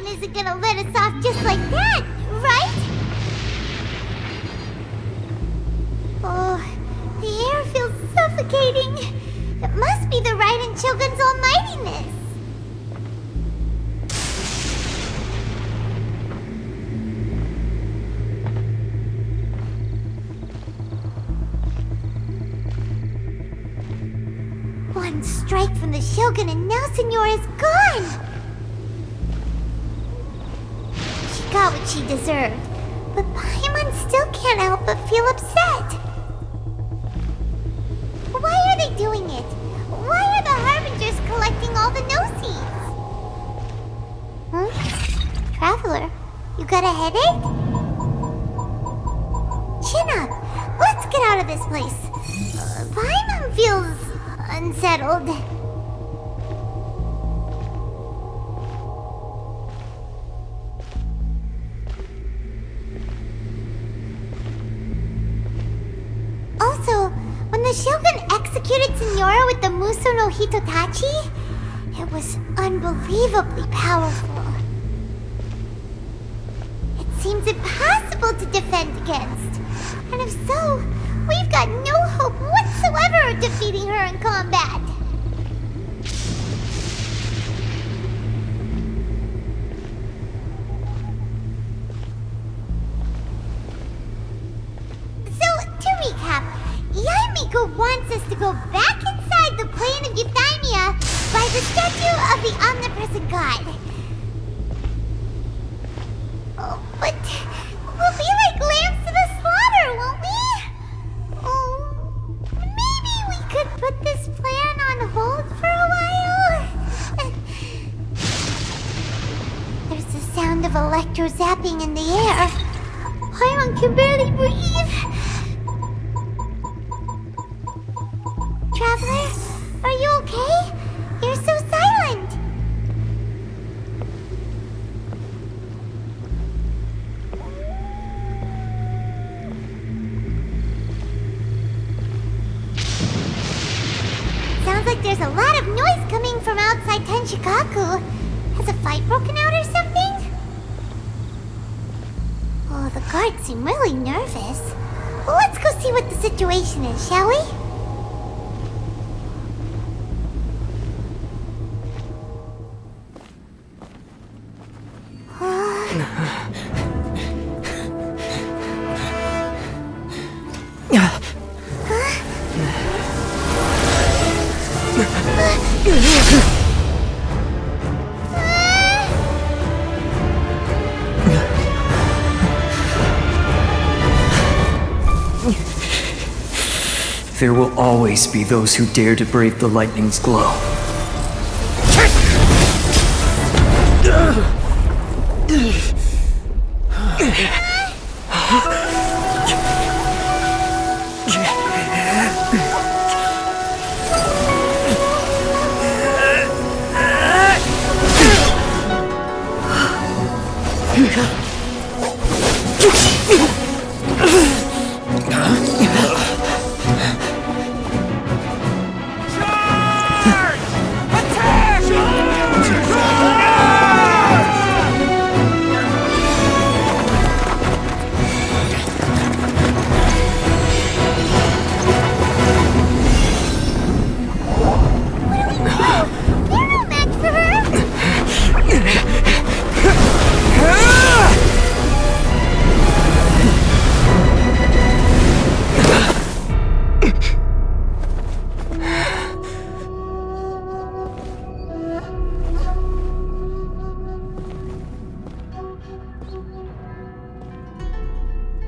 Shogun isn't gonna let us off just like that, right? Oh, the air feels suffocating. It must be the Raiden Shogun's almightiness. One strike from the Shogun and now Signora's gone! She got what she deserved, but Paimon still can't help but feel upset. Why are they doing it? Why are the Harbingers collecting all the no-seeds? Huh? Traveler, you got a headache? Chin up! Let's get out of this place. Paimon feels unsettled. Also, when the Shogun executed Signora with the Muso no Hitotachi, it was unbelievably powerful. It seems impossible to defend against. And if so, we've got no hope whatsoever of defeating her in combat. So, to recap, Yaemiko wants us to go back inside the plane of Euthymia by the statue of the omnipresent god. Oh, but we'll be like lambs to the slaughter, won't we? Oh, maybe we could put this plan on hold for a while? There's the sound of electro-zapping in the air. Paimon can barely breathe. Traveler, are you okay? You're so silent. Sounds like there's a lot of noise coming from outside Tenshikaku. Has a fight broken out or something? Oh, the guards seem really nervous. Well, let's go see what the situation is, shall we? There will always be those who dare to brave the lightning's glow.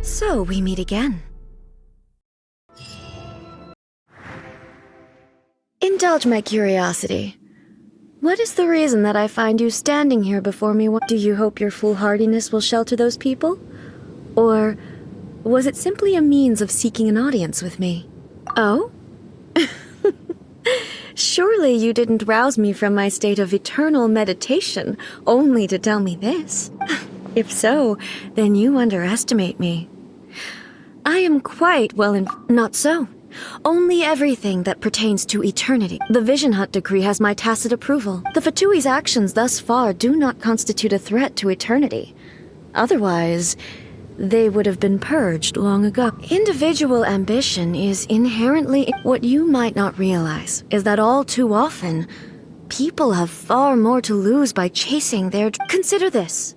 So we meet again. Indulge my curiosity. What is the reason that I find you standing here before me? Do you hope your foolhardiness will shelter those people? Or was it simply a means of seeking an audience with me? Oh? Surely you didn't rouse me from my state of eternal meditation only to tell me this. If so, then you underestimate me. I am quite not so. Only everything that pertains to eternity. The Vision Hunt decree has my tacit approval. The Fatui's actions thus far do not constitute a threat to eternity. Otherwise, they would have been purged long ago. Individual ambition is inherently... What you might not realize is that all too often, people have far more to lose by chasing their... Consider this.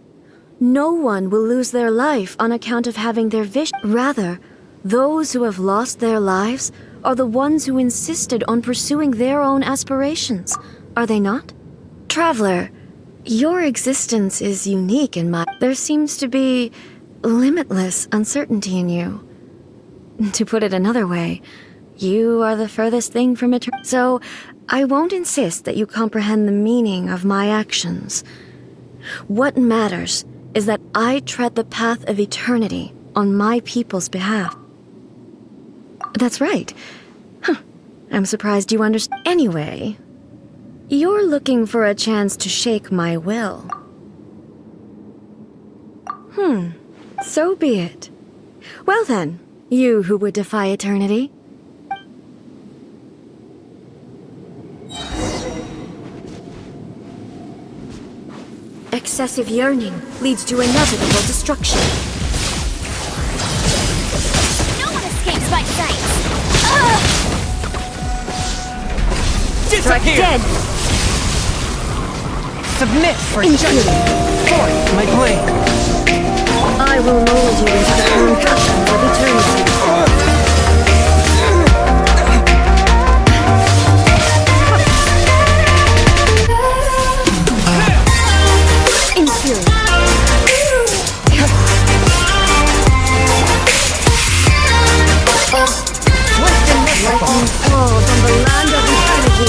No one will lose their life on account of having their vision. Rather, those who have lost their lives are the ones who insisted on pursuing their own aspirations, are they not? Traveler, your existence is unique in my... There seems to be limitless uncertainty in you. To put it another way, you are the furthest thing from eternity. So, I won't insist that you comprehend the meaning of my actions. What matters is that I tread the path of eternity on my people's behalf. That's right. I'm surprised you understand. Anyway, you're looking for a chance to shake my will. So be it. Well then, you who would defy eternity. Excessive yearning leads to inevitable destruction. No one escapes my sight! Strike dead! Submit for Infinity! Forth my blade! I will mold you into the firm passions of eternity. Lightning falls on the land of eternity.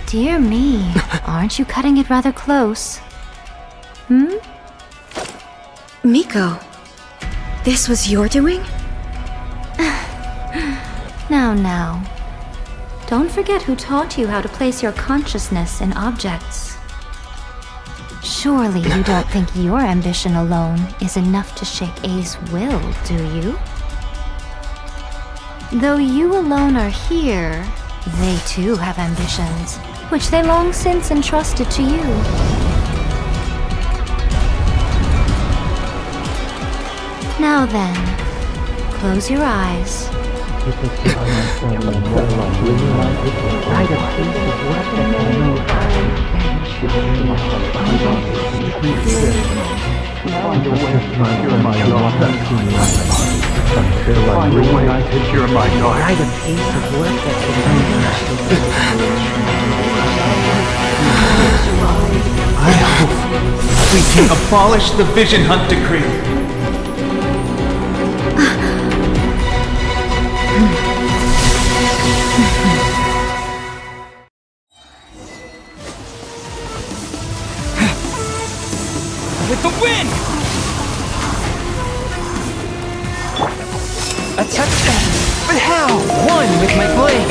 Dear me, aren't you cutting it rather close? Miko, this was your doing? Now. Don't forget who taught you how to place your consciousness in objects. Surely you don't think your ambition alone is enough to shake A's will, do you? Though you alone are here, they too have ambitions, which they long since entrusted to you. Now then, close your eyes. I hope we can abolish the Vision Hunt decree. With the wind! A touchdown! But how? One with my blade!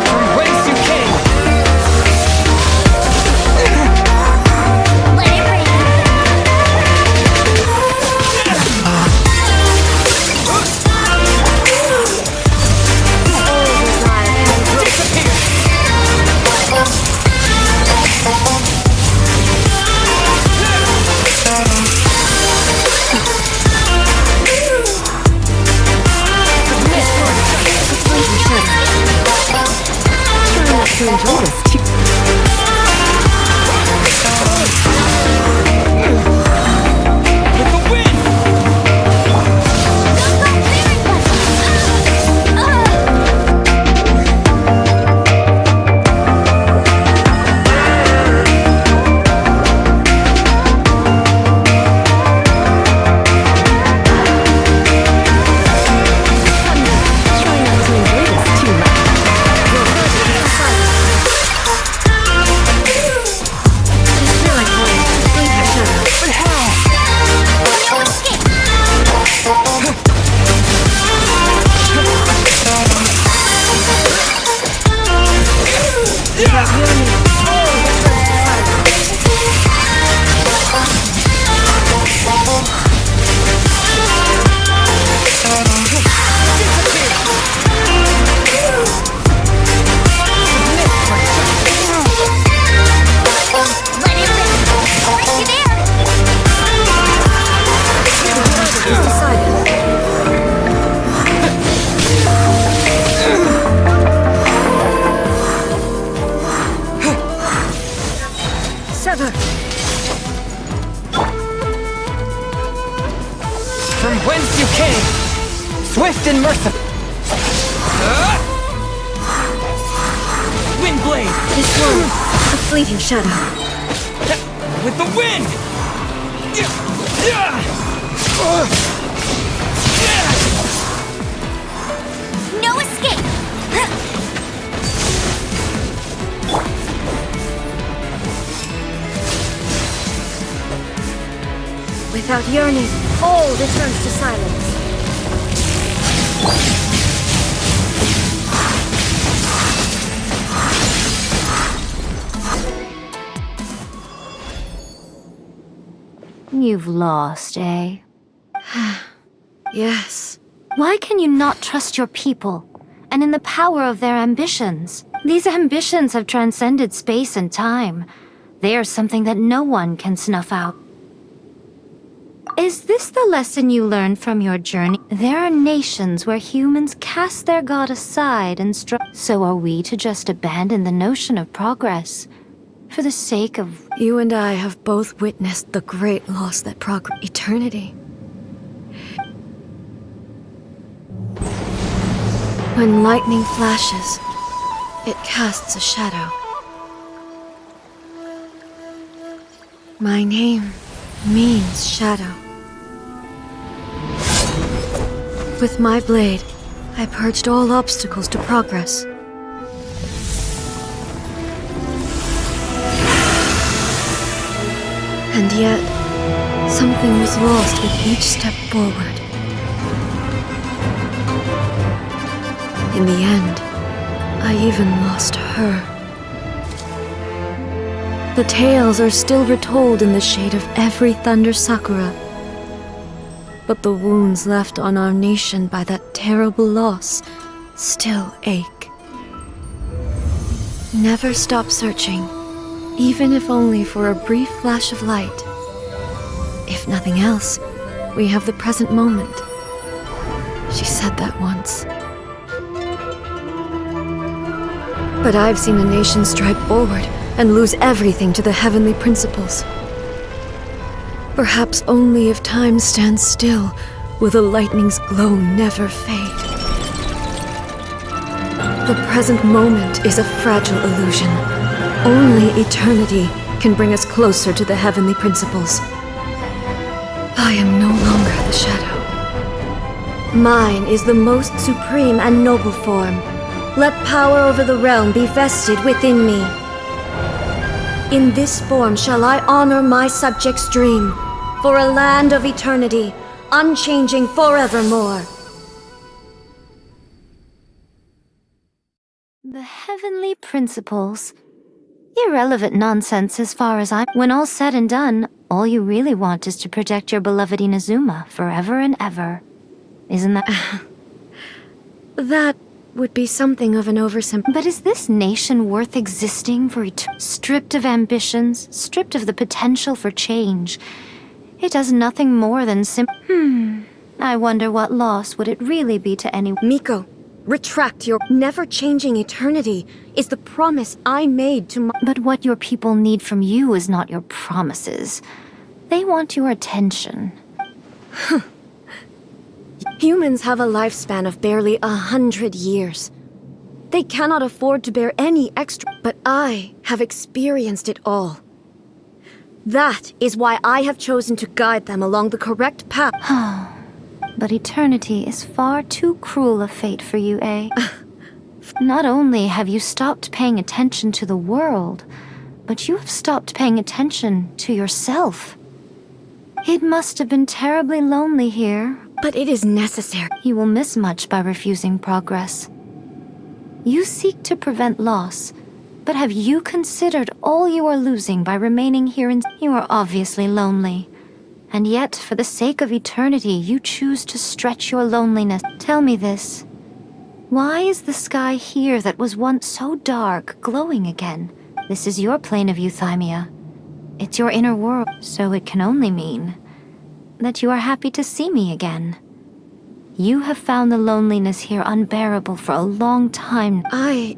From whence you came! Let it rain! to enjoy this too. With the wind! Try not to enjoy this too much. Just feel like blink your shadow. But how? No escape! Let it rip! Right you there! Sever. From whence you came, swift and merciful. Windblade! This one, a fleeting shadow. With the wind! No escape! Without yearning, all returns to silence. You've lost, eh? Yes. Why can you not trust your people, and in the power of their ambitions? These ambitions have transcended space and time. They are something that no one can snuff out. Is this the lesson you learned from your journey? There are nations where humans cast their god aside and So are we to just abandon the notion of progress for the sake of... You and I have both witnessed the great loss that eternity. When lightning flashes, it casts a shadow. My name means shadow. With my blade, I purged all obstacles to progress. And yet, something was lost with each step forward. In the end, I even lost her. The tales are still retold in the shade of every Thunder Sakura. But the wounds left on our nation by that terrible loss still ache. Never stop searching, even if only for a brief flash of light. If nothing else, we have the present moment. She said that once. But I've seen a nation stride forward and lose everything to the heavenly principles. Perhaps only if time stands still will the lightning's glow never fade. The present moment is a fragile illusion. Only eternity can bring us closer to the heavenly principles. I am no longer the shadow. Mine is the most supreme and noble form. Let power over the realm be vested within me. In this form shall I honor my subjects' dream, for a land of eternity, unchanging forevermore. The heavenly principles. Irrelevant nonsense as far as I'm... When all's said and done, all you really want is to protect your beloved Inazuma forever and ever. Isn't that... That would be something of an oversimplification. But is this nation worth existing for stripped of ambitions, stripped of the potential for change? It does nothing more than I wonder what loss would it really be to anyone. Miko, Retract your never-changing eternity is the promise I made to my— But what your people need from you is not your promises. They want your attention. Humans have a lifespan of barely 100 years. They cannot afford to bear any extra, but I have experienced it all. That is why I have chosen to guide them along the correct path. But eternity is far too cruel a fate for you, eh? Not only have you stopped paying attention to the world, but you have stopped paying attention to yourself. It must have been terribly lonely here. But it is necessary. You will miss much by refusing progress. You seek to prevent loss, but have you considered all you are losing by remaining here in— You are obviously lonely. And yet, for the sake of eternity, you choose to stretch your loneliness. Tell me this. Why is the sky here that was once so dark glowing again? This is your plane of euthymia. It's your inner world, so it can only mean that you are happy to see me again. You have found the loneliness here unbearable for a long time. I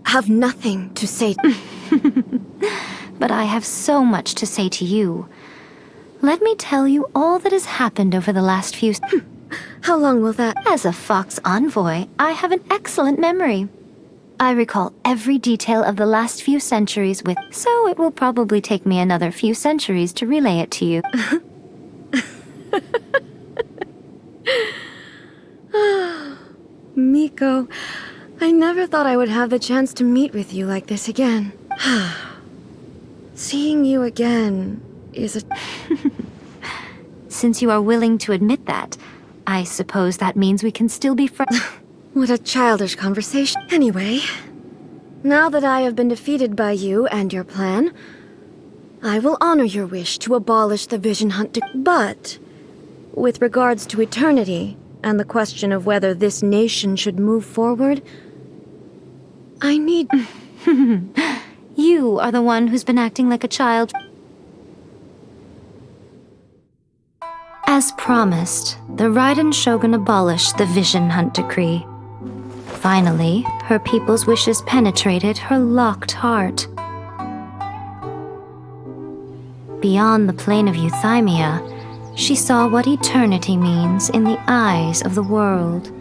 have nothing to say. But I have so much to say to you. Let me tell you all that has happened over the last few— How long will that— As a Fox envoy, I have an excellent memory. I recall every detail of the last few centuries so it will probably take me another few centuries to relay it to you. Miko, I never thought I would have the chance to meet with you like this again. Seeing you again is a— Since you are willing to admit that, I suppose that means we can still be friends. What a childish conversation. Anyway, now that I have been defeated by you and your plan, I will honor your wish to abolish the Vision Hunt. But with regards to eternity and the question of whether this nation should move forward, I need— You are the one who's been acting like a child. As promised, the Raiden Shogun abolished the Vision Hunt decree. Finally, her people's wishes penetrated her locked heart. Beyond the plane of euthymia, she saw what eternity means in the eyes of the world.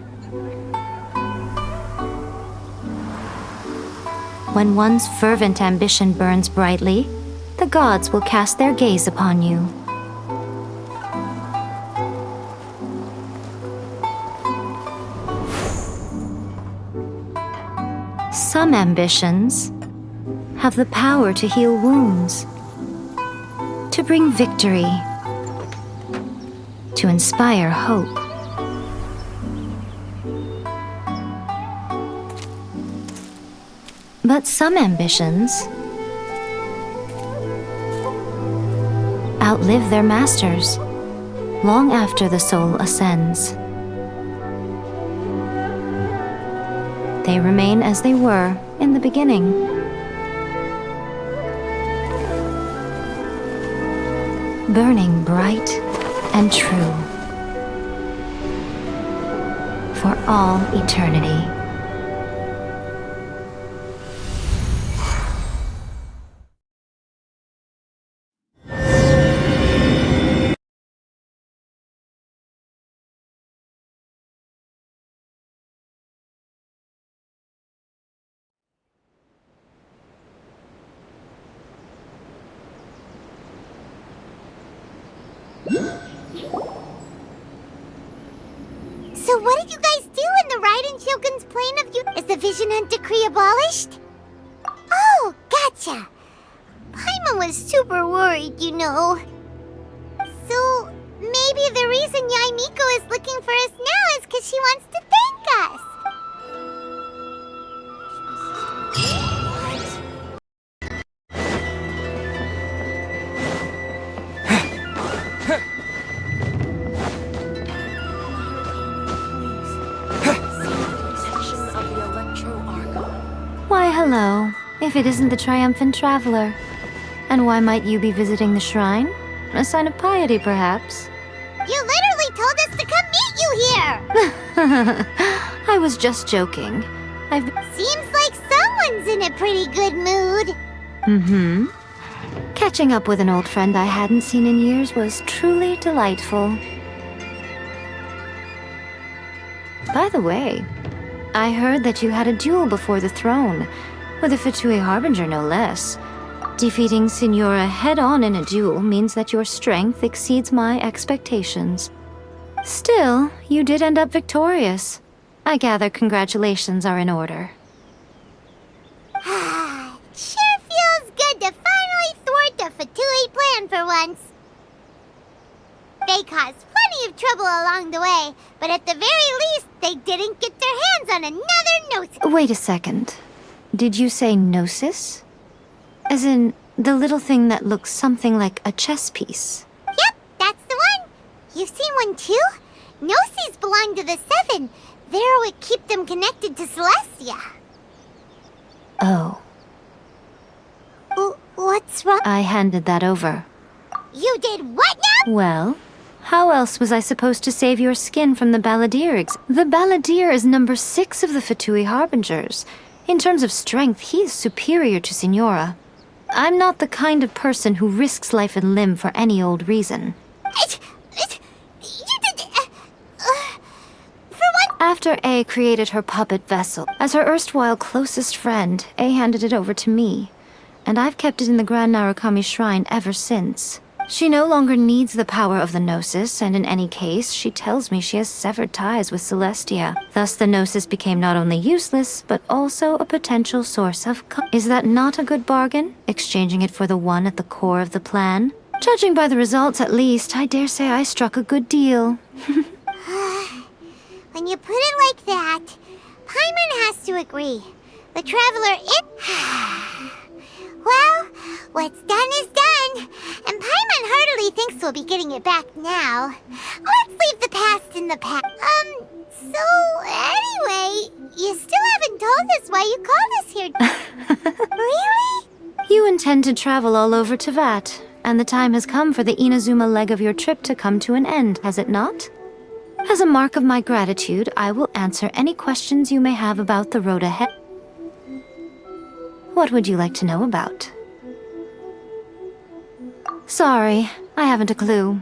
When one's fervent ambition burns brightly, the gods will cast their gaze upon you. Some ambitions have the power to heal wounds, to bring victory, to inspire hope. But some ambitions outlive their masters long after the soul ascends. They remain as they were in the beginning. Burning bright and true for all eternity. So what did you guys do in the Raiden Shogun's plane of you? Is the Vision Hunt decree abolished? Oh, gotcha. Paimon was super worried, you know. So maybe the reason Yaimiko is looking for us now is because she wants to thank us. Why, hello, if it isn't the triumphant traveler. And why might you be visiting the shrine? A sign of piety, perhaps? You literally told us to come meet here? I was just joking. Seems like someone's in a pretty good mood. Mm-hmm. Catching up with an old friend I hadn't seen in years was truly delightful. By the way, I heard that you had a duel before the throne, with a Fatui Harbinger no less. Defeating Signora head-on in a duel means that your strength exceeds my expectations. Still, you did end up victorious. I gather congratulations are in order. Sure feels good to finally thwart the Fatui plan for once. They caused plenty of trouble along the way, but at the very least, they didn't get their hands on another Gnosis. Wait a second. Did you say Gnosis? As in, the little thing that looks something like a chess piece? Yep, that's the one. You've seen one too? Gnosis belong to the Seven. They're what keep them connected to Celestia. Oh. What's wrong? I handed that over. You did what now? Well, how else was I supposed to save your skin from the Balladeer? The Balladeer is number 6 of the Fatui Harbingers. In terms of strength, he is superior to Signora. I'm not the kind of person who risks life and limb for any old reason. You did... for what? After A created her puppet vessel, as her erstwhile closest friend, A handed it over to me. And I've kept it in the Grand Narukami Shrine ever since. She no longer needs the power of the Gnosis, and in any case, she tells me she has severed ties with Celestia. Thus, the Gnosis became not only useless, but also a potential source of Is that not a good bargain, exchanging it for the one at the core of the plan? Judging by the results, at least, I dare say I struck a good deal. When you put it like that, Paimon has to agree. The Traveler Well, what's done is done, and Paimon heartily thinks we'll be getting it back now. Let's leave the past in the past. So anyway, you still haven't told us why you called us here. Really? You intend to travel all over Teyvat, and the time has come for the Inazuma leg of your trip to come to an end, has it not? As a mark of my gratitude, I will answer any questions you may have about the road ahead. What would you like to know about? Sorry, I haven't a clue.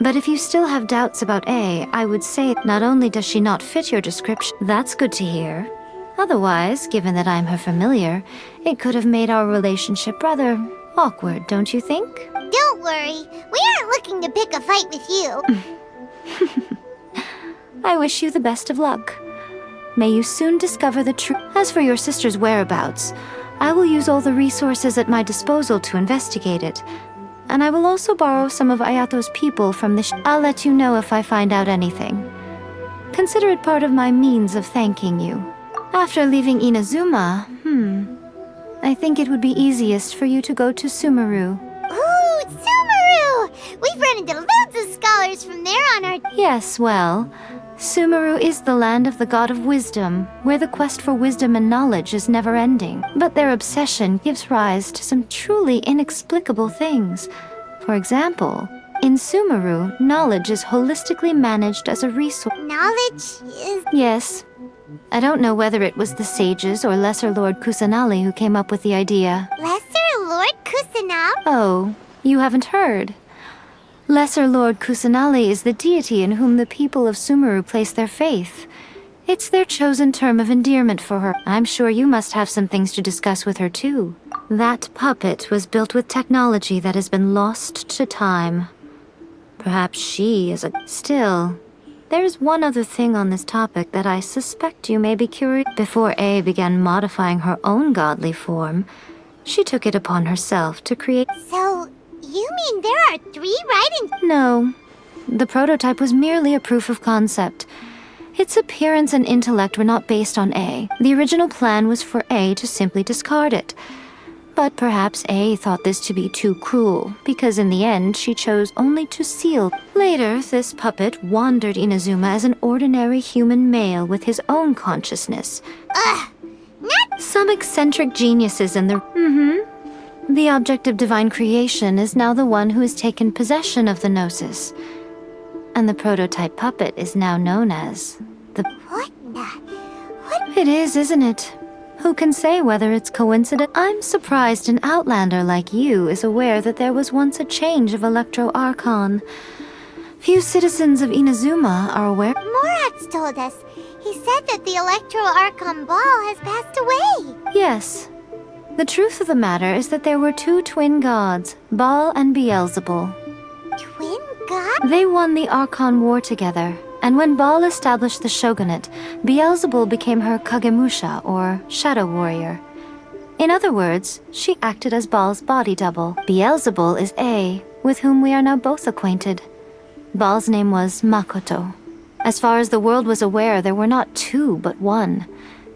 But if you still have doubts about A, I would say not only does she not fit your description, that's good to hear. Otherwise, given that I'm her familiar, it could have made our relationship rather awkward, don't you think? Don't worry, we aren't looking to pick a fight with you. I wish you the best of luck. May you soon discover the truth. As for your sister's whereabouts, I will use all the resources at my disposal to investigate it. And I will also borrow some of Ayato's people from the I'll let you know if I find out anything. Consider it part of my means of thanking you. After leaving Inazuma, I think it would be easiest for you to go to Sumeru. Ooh, Sumeru! We've run into loads of scholars from there on our... Yes, well, Sumeru is the land of the god of wisdom, where the quest for wisdom and knowledge is never-ending. But their obsession gives rise to some truly inexplicable things. For example, in Sumeru, knowledge is holistically managed as a resource. Knowledge is... Yes. I don't know whether it was the sages or Lesser Lord Kusanali who came up with the idea. Lesser Lord Kusanal? Oh, you haven't heard. Lesser Lord Kusanali is the deity in whom the people of Sumeru place their faith. It's their chosen term of endearment for her. I'm sure you must have some things to discuss with her too. That puppet was built with technology that has been lost to time. Perhaps she is a... Still, there's one other thing on this topic that I suspect you may be curious. Before A began modifying her own godly form, she took it upon herself to create... So, you mean there are 3 writings? No. The prototype was merely a proof of concept. Its appearance and intellect were not based on A. The original plan was for A to simply discard it. But perhaps A thought this to be too cruel, because in the end she chose only to seal. Later, this puppet wandered Inazuma as an ordinary human male with his own consciousness. Not... Some eccentric geniuses in the... The object of divine creation is now the one who has taken possession of the Gnosis. And the prototype puppet is now known as the... What the... It is, isn't it? Who can say whether it's coincidence? I'm surprised an outlander like you is aware that there was once a change of Electro Archon. Few citizens of Inazuma are aware. Morat's told us. He said that the Electro Archon Ball has passed away. Yes. The truth of the matter is that there were two twin gods, Baal and Beelzebul. Twin god? They won the Archon War together, and when Baal established the shogunate, Beelzebul became her Kagemusha, or shadow warrior. In other words, she acted as Baal's body double. Beelzebul is A, with whom we are now both acquainted. Baal's name was Makoto. As far as the world was aware, there were not two, but one.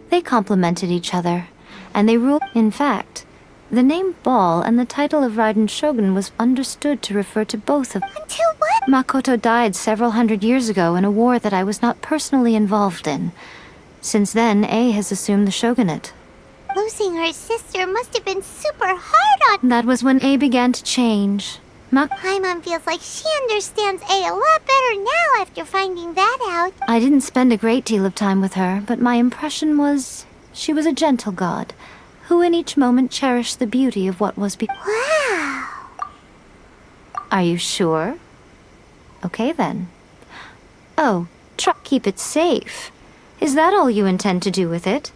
They complemented each other, and they ruled. In fact, the name Baal and the title of Raiden Shogun was understood to refer to both of them. Until what? Makoto died several hundred years ago in a war that I was not personally involved in. Since then, A has assumed the shogunate. Losing her sister must have been super hard on... That was when A began to change. Paimon feels like she understands A a lot better now after finding that out. I didn't spend a great deal of time with her, but my impression was she was a gentle god, who in each moment cherished the beauty of what was Wow. Are you sure? Okay then. Oh, keep it safe. Is that all you intend to do with it?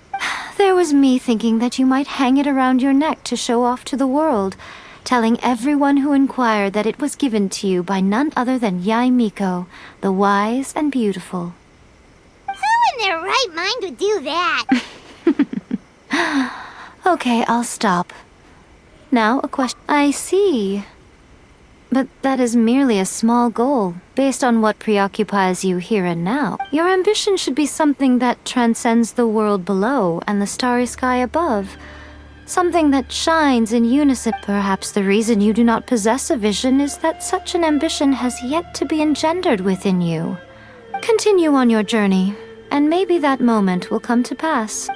There was me thinking that you might hang it around your neck to show off to the world, telling everyone who inquired that it was given to you by none other than Yae Miko, the wise and beautiful. Who in their right mind would do that? Okay, I'll stop. Now a question. I see. But that is merely a small goal, based on what preoccupies you here and now. Your ambition should be something that transcends the world below and the starry sky above. Something that shines in unison. Perhaps the reason you do not possess a vision is that such an ambition has yet to be engendered within you. Continue on your journey, and maybe that moment will come to pass.